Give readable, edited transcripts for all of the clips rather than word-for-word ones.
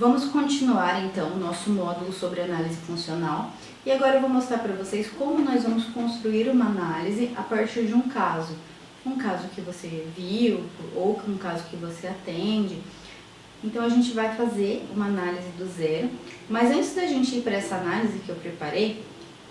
Vamos continuar então o nosso módulo sobre análise funcional e agora eu vou mostrar para vocês como nós vamos construir uma análise a partir de um caso que você viu ou um caso que você atende. Então a gente vai fazer uma análise do zero, mas antes da gente ir para essa análise que eu preparei,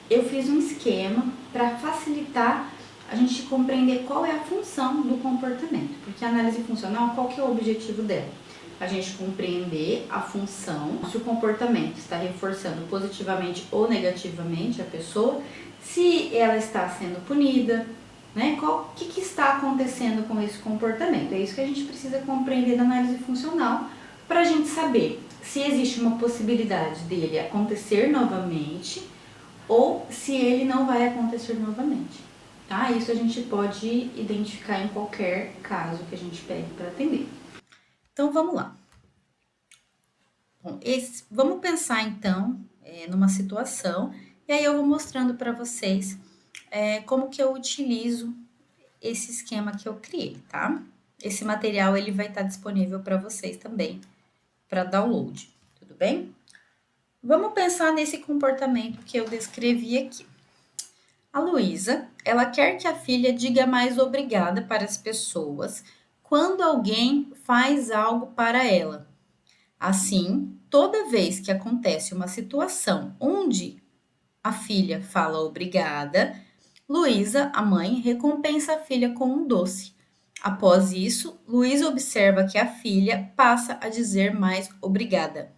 eu fiz um esquema para facilitar a gente compreender qual é a função do comportamento, porque a análise funcional, qual que é o objetivo dela? A gente compreender a função, se o comportamento está reforçando positivamente ou negativamente a pessoa, se ela está sendo punida, né? O que está acontecendo com esse comportamento? É isso que a gente precisa compreender da análise funcional para a gente saber se existe uma possibilidade dele acontecer novamente ou se ele não vai acontecer novamente. Tá? Isso a gente pode identificar em qualquer caso que a gente pegue para atender. Então, vamos lá. Bom, vamos pensar, então, numa situação, e aí eu vou mostrando para vocês como que eu utilizo esse esquema que eu criei, tá? Esse material, ele vai estar disponível para vocês também, para download, tudo bem? Vamos pensar nesse comportamento que eu descrevi aqui. A Luísa, ela quer que a filha diga mais obrigada para as pessoas quando alguém faz algo para ela. Assim, toda vez que acontece uma situação onde a filha fala obrigada, Luísa, a mãe, recompensa a filha com um doce. Após isso, Luísa observa que a filha passa a dizer mais obrigada.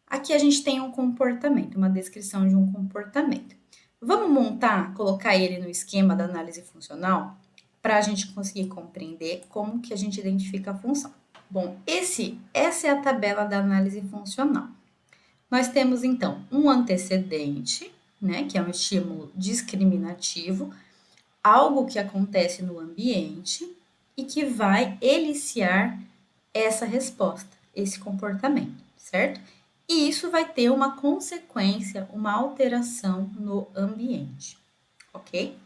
Aqui a gente tem um comportamento, uma descrição de um comportamento. Vamos montar, colocar ele no esquema da análise funcional para a gente conseguir compreender como que a gente identifica a função. Bom, essa é a tabela da análise funcional. Nós temos, então, um antecedente, né, que é um estímulo discriminativo, algo que acontece no ambiente e que vai eliciar essa resposta, esse comportamento, certo? E isso vai ter uma consequência, uma alteração no ambiente, ok?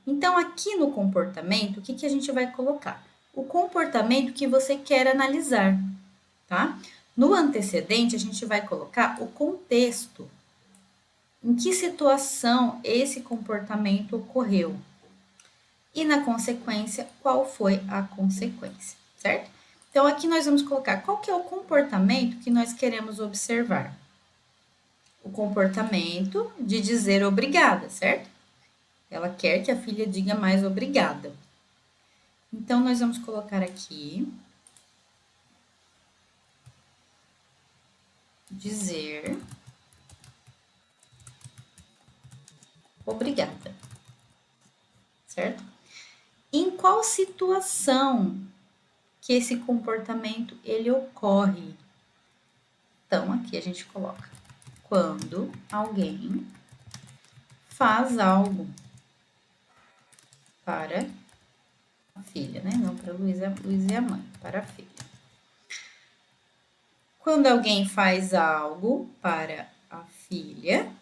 Então, aqui no comportamento, o que a gente vai colocar? O comportamento que você quer analisar, tá? No antecedente, a gente vai colocar o contexto. Em que situação esse comportamento ocorreu? E na consequência, qual foi a consequência, certo? Então, aqui nós vamos colocar qual que é o comportamento que nós queremos observar. O comportamento de dizer obrigada, certo? Ela quer que a filha diga mais obrigada. Então, nós vamos colocar aqui dizer obrigada, certo? Em qual situação que esse comportamento ele ocorre? Então, aqui a gente coloca quando alguém faz algo para a filha, né? Não para Luísa, Luísa é a mãe, para a filha. Quando alguém faz algo para a filha,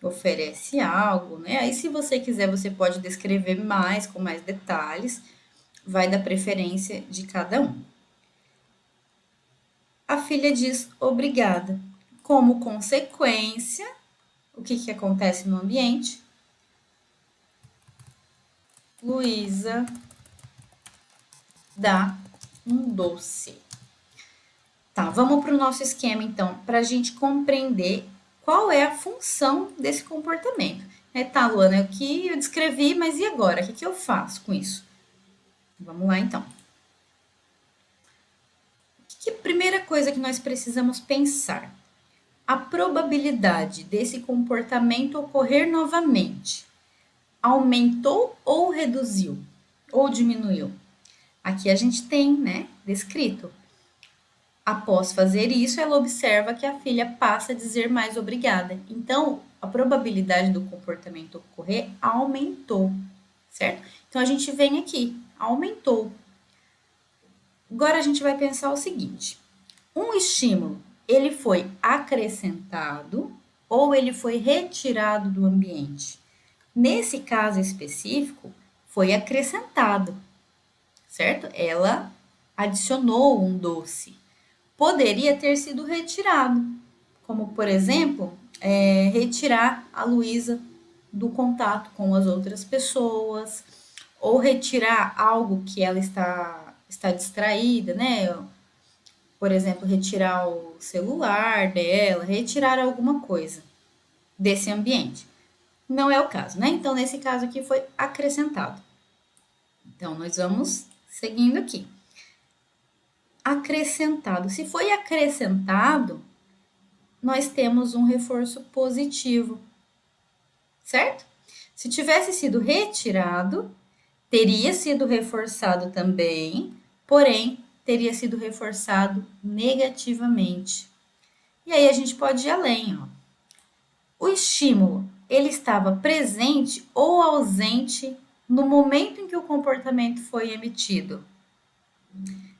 oferece algo, né? Aí, se você quiser, você pode descrever mais, com mais detalhes, vai da preferência de cada um. A filha diz obrigada. Como consequência, o que acontece no ambiente? Luísa dá um doce. Tá, vamos para o nosso esquema, então, para a gente compreender qual é a função desse comportamento. Tá, Luana, o que eu descrevi, mas e agora? O que eu faço com isso? Vamos lá, então. Primeira coisa que nós precisamos pensar? A probabilidade desse comportamento ocorrer novamente aumentou ou reduziu? Ou diminuiu? Aqui a gente tem, né, descrito. Após fazer isso, ela observa que a filha passa a dizer mais obrigada. Então, a probabilidade do comportamento ocorrer aumentou, certo? Então, a gente vem aqui, aumentou. Agora, a gente vai pensar o seguinte. Um estímulo, ele foi acrescentado ou ele foi retirado do ambiente? Nesse caso específico, foi acrescentado, certo? Ela adicionou um doce. poderia ter sido retirado, como, por exemplo, retirar a Luísa do contato com as outras pessoas, ou retirar algo que ela está distraída, né? Por exemplo, retirar o celular dela, retirar alguma coisa desse ambiente. Não é o caso, né? Então, nesse caso aqui foi acrescentado. Então, nós vamos seguindo aqui. Acrescentado. Se foi acrescentado, nós temos um reforço positivo, certo? Se tivesse sido retirado, teria sido reforçado também, porém, teria sido reforçado negativamente. E aí a gente pode ir além, ó. O estímulo, ele estava presente ou ausente no momento em que o comportamento foi emitido.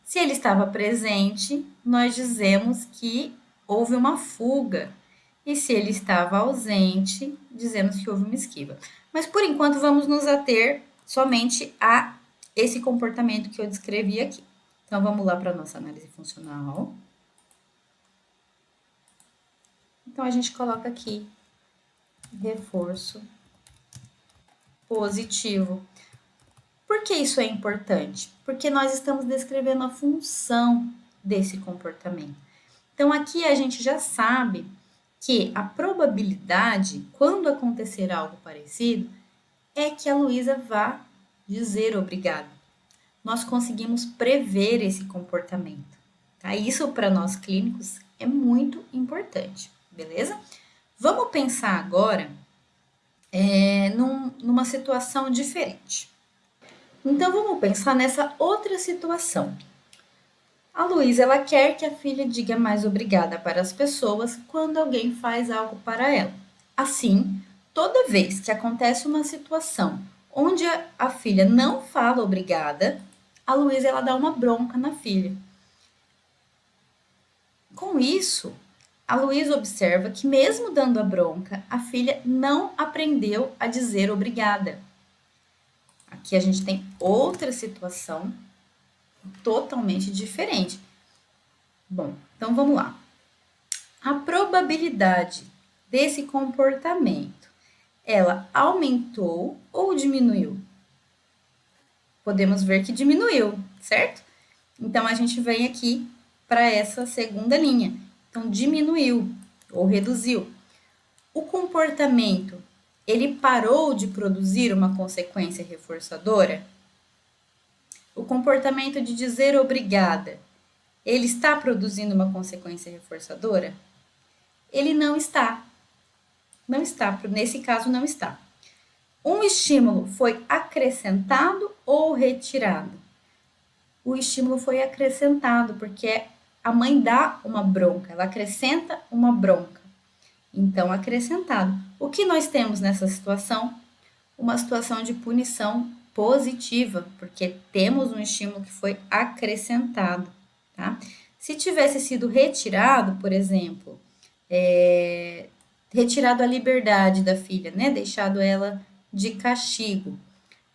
Se ele estava presente, nós dizemos que houve uma fuga. E se ele estava ausente, dizemos que houve uma esquiva. Mas por enquanto vamos nos ater somente a esse comportamento que eu descrevi aqui. Então vamos lá para a nossa análise funcional. Então a gente coloca aqui reforço positivo. Por que isso é importante? Porque nós estamos descrevendo a função desse comportamento. Então, aqui a gente já sabe que a probabilidade, quando acontecer algo parecido, é que a Luísa vá dizer obrigado. Nós conseguimos prever esse comportamento. Tá? Isso, para nós clínicos, é muito importante, beleza? Vamos pensar agora numa situação diferente. Então, vamos pensar nessa outra situação. A Luísa, ela quer que a filha diga mais obrigada para as pessoas quando alguém faz algo para ela. Assim, toda vez que acontece uma situação onde a filha não fala obrigada, a Luísa, ela dá uma bronca na filha. Com isso, a Luísa observa que mesmo dando a bronca, a filha não aprendeu a dizer obrigada. Aqui a gente tem outra situação totalmente diferente. Bom, então vamos lá. A probabilidade desse comportamento, ela aumentou ou diminuiu? Podemos ver que diminuiu, certo? Então a gente vem aqui para essa segunda linha. Então diminuiu ou reduziu. O comportamento, ele parou de produzir uma consequência reforçadora? O comportamento de dizer obrigada, ele está produzindo uma consequência reforçadora? Ele não está. Não está, nesse caso não está. Um estímulo foi acrescentado ou retirado? O estímulo foi acrescentado, porque a mãe dá uma bronca, ela acrescenta uma bronca. Então, acrescentado. O que nós temos nessa situação? Uma situação de punição positiva, porque temos um estímulo que foi acrescentado, tá? Se tivesse sido retirado, por exemplo, retirado a liberdade da filha, né? Deixado ela de castigo,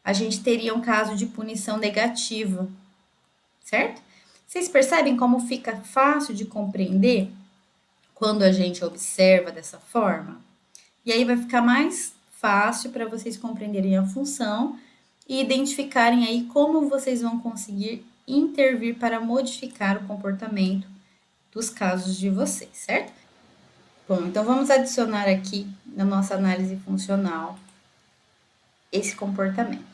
a gente teria um caso de punição negativa, certo? Vocês percebem como fica fácil de compreender quando a gente observa dessa forma? E aí vai ficar mais fácil para vocês compreenderem a função e identificarem aí como vocês vão conseguir intervir para modificar o comportamento dos casos de vocês, certo? Bom, então vamos adicionar aqui na nossa análise funcional esse comportamento.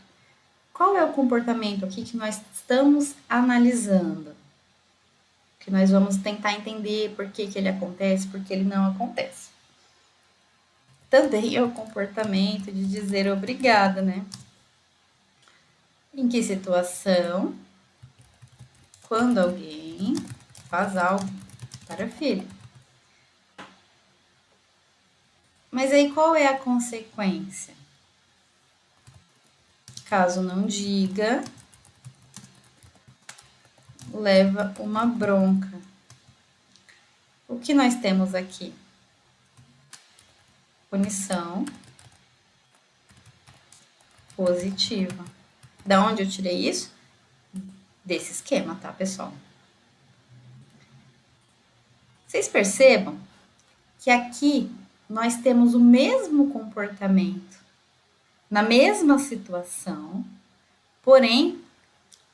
Qual é o comportamento aqui que nós estamos analisando? Que nós vamos tentar entender por que ele acontece, por que ele não acontece. Também é o comportamento de dizer obrigada, né? Em que situação? Quando alguém faz algo para a filha. Mas aí qual é a consequência? Caso não diga, leva uma bronca. O que nós temos aqui? Punição positiva. Da onde eu tirei isso? Desse esquema, tá, pessoal? Vocês percebam que aqui nós temos o mesmo comportamento, na mesma situação, porém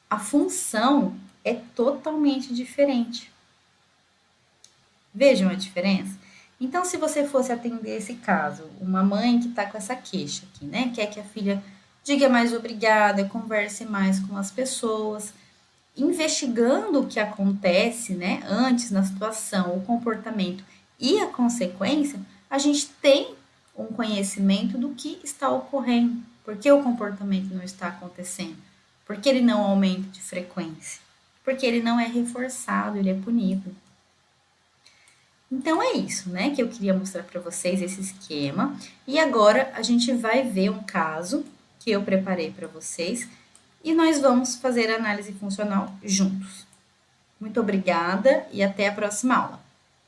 a função é totalmente diferente. Vejam a diferença? Então, se você fosse atender esse caso, uma mãe que está com essa queixa aqui, né? Quer que a filha diga mais obrigada, converse mais com as pessoas, investigando o que acontece, né? Antes na situação, o comportamento e a consequência, a gente tem um conhecimento do que está ocorrendo, por que o comportamento não está acontecendo, por que ele não aumenta de frequência, porque ele não é reforçado, ele é punido. Então é isso, né, que eu queria mostrar para vocês esse esquema. E agora a gente vai ver um caso que eu preparei para vocês e nós vamos fazer a análise funcional juntos. Muito obrigada e até a próxima aula.